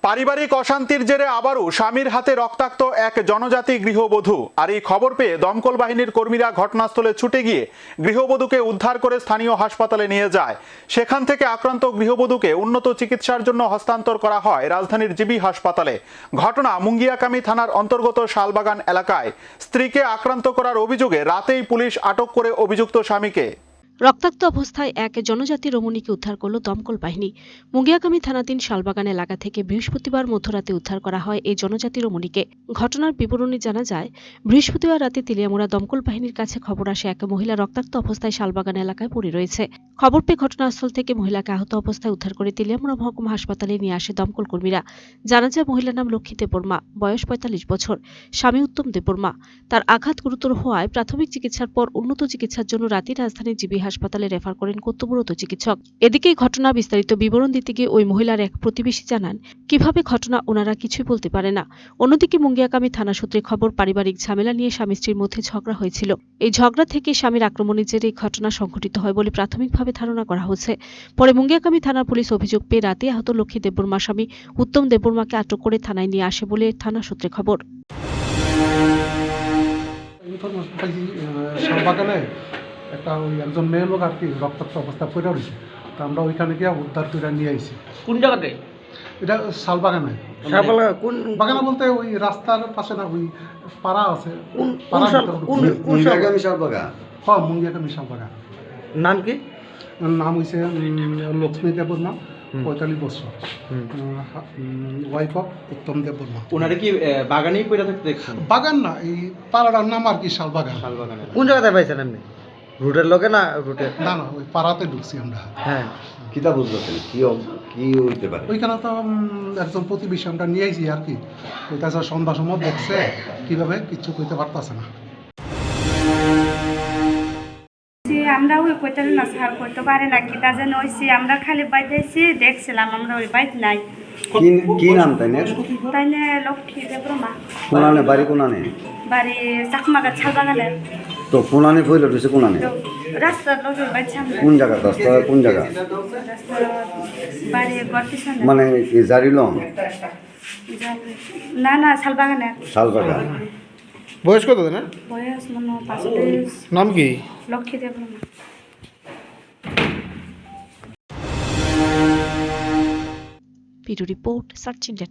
পারিবারিক অশান্তির জেরে আবারও স্বামীর হাতে রক্তাক্ত এক জনজাতি গৃহবধূ। আর এই খবর পেয়ে দমকল বাহিনীর কর্মীরা ঘটনাস্থলে ছুটে গিয়ে গৃহবধূকে উদ্ধার করে স্থানীয় হাসপাতালে নিয়ে যায়। সেখান থেকে আক্রান্ত গৃহবধূকে উন্নত চিকিৎসার জন্য হস্তান্তর করা হয় রাজধানীর জিবি হাসপাতালে। ঘটনা মুঙ্গিয়াকামী থানার অন্তর্গত শালবাগান এলাকায়। স্ত্রীকে আক্রান্ত করার অভিযোগে রাতেই পুলিশ আটক করে অভিযুক্ত স্বামীকে। রক্তাক্ত অবস্থায় এক জনজাতি রমণীকে উদ্ধার করল দমকল বাহিনী। মুঙ্গিয়াকামী থানাধীন শালবাগান এলাকা থেকে বৃহস্পতিবার মধ্যরাতে উদ্ধার করা হয় এই জনজাতি রমণীকে। ঘটনার বিবরণী জানা যায়, বৃহস্পতিবার রাতে তেলিয়ামুড়া দমকল বাহিনীর কাছে খবর আসে এক মহিলা রক্তাক্ত অবস্থায় শালবাগান এলাকায় পড়ে রয়েছে। খবর পেয়ে ঘটনাস্থল থেকে মহিলাকে আহত অবস্থায় উদ্ধার করে তেলিয়ামুড়া মহকুমা হাসপাতালে নিয়ে আসে দমকল কর্মীরা। জানা যায়, মহিলার নাম লক্ষ্মী দেববর্মা, বয়স ৪৫ বছর, স্বামী উত্তম দেববর্মা। তার আঘাত গুরুতর হওয়ায় প্রাথমিক চিকিৎসার পর উন্নত চিকিৎসার জন্য রাতে রাজধানীর জিবি হাসপাতালে রেফার করেন কর্তব্যরত চিকিৎসক। এদিকে ঘটনা বিস্তারিত বিবরণ দিতে গিয়ে ওই মহিলার এক প্রতিবেশী জানান, কিভাবে ঘটনা ওনারা কিছুই বলতে পারে না। অন্যদিকে মুঙ্গিয়াকামী থানা সূত্রে খবর, পারিবারিক ঝামেলা নিয়ে স্বামী স্ত্রীর মধ্যে ঝগড়া হয়েছিল। এই ঝগড়া থেকে স্বামীর আক্রমণের জেরে এই ঘটনা সংঘটিত হয় বলে প্রাথমিকভাবে ধারণা করা হচ্ছে। পরে মুঙ্গিয়াকামী থানার পুলিশ অভিযোগ পেয়ে রাতে আহত লক্ষ্মী দেববর্মার স্বামী উত্তম দেববর্মাকে আটক করে থানায় নিয়ে আসে বলে থানা সূত্রে খবর। শালবাগানে একটা ওই একজন মেয়ে লোক আর কি রক্তাক্ত অবস্থা পড়ে রয়েছে, তো আমরা ওইখানে গিয়ে উদ্ধার করে নিয়ে আইছি। কোন জায়গাতে? এটা শালবাগানে। শালবাগানে কোন বাগানে বলতে ওই রাস্তার পাশে না, ওই পাড়া আছে। মুঙ্গিয়াকামী শালবাগান। হ্যাঁ, মুঙ্গিয়াকামী শালবাগান। নাম কি? নাম হয়েছে লক্ষ্মী দেববর্মা, ৪৫ বছর, ওয়াইফ অফ উত্তম দেববর্মা। ওনারা কি বাগানেই পড়ে থাকতে দেখছেন? বাগান না, এই পাড়াটার নাম আর কি শালবাগান। শালবাগানে কোন জায়গাতে পাইছেন আপনি? রুটের লোকে না রুটে? না না, ওই পাড়াতে ঢুকছি আমরা। হ্যাঁ, কিতা বুঝতেছেন কি হইতে পারে? ওইখানে তো একজন প্রতিবেশী আমরা নিয়ে আইছি আর কি, কইতাছে সন্ধ্যা সময় দেখছে, কিভাবে কিচ্ছু কইতে পারতাছে না। আমরা ওই কইতে না সার করতে পারে না, কি তা যেন হয়েছি। আমরা খালি বাইতেছি দেখছিলাম, আমরা ওই বাইত নাই। কি নাম তাইনে? তাইলে লক্ষ্মী দেববর্মা। কোনানে বাড়ি কোনানে? বাড়ি চাকমাগা শালবাগানে। তো কোনানে ফইল রইছে কোনানে? রাস্তার লোকের বাড়ি সামনে। কোন জায়গা? রাস্তা কোন জায়গা? রাস্তার বাড়ি ঘর পিছনে। মানে কি জারিলং? না না, শালবাগানে। শালবাগান। বয়স কত না? বয়স মনে হয় ৫০। নাম কি? Lakshmi Debbarma. Video report search India.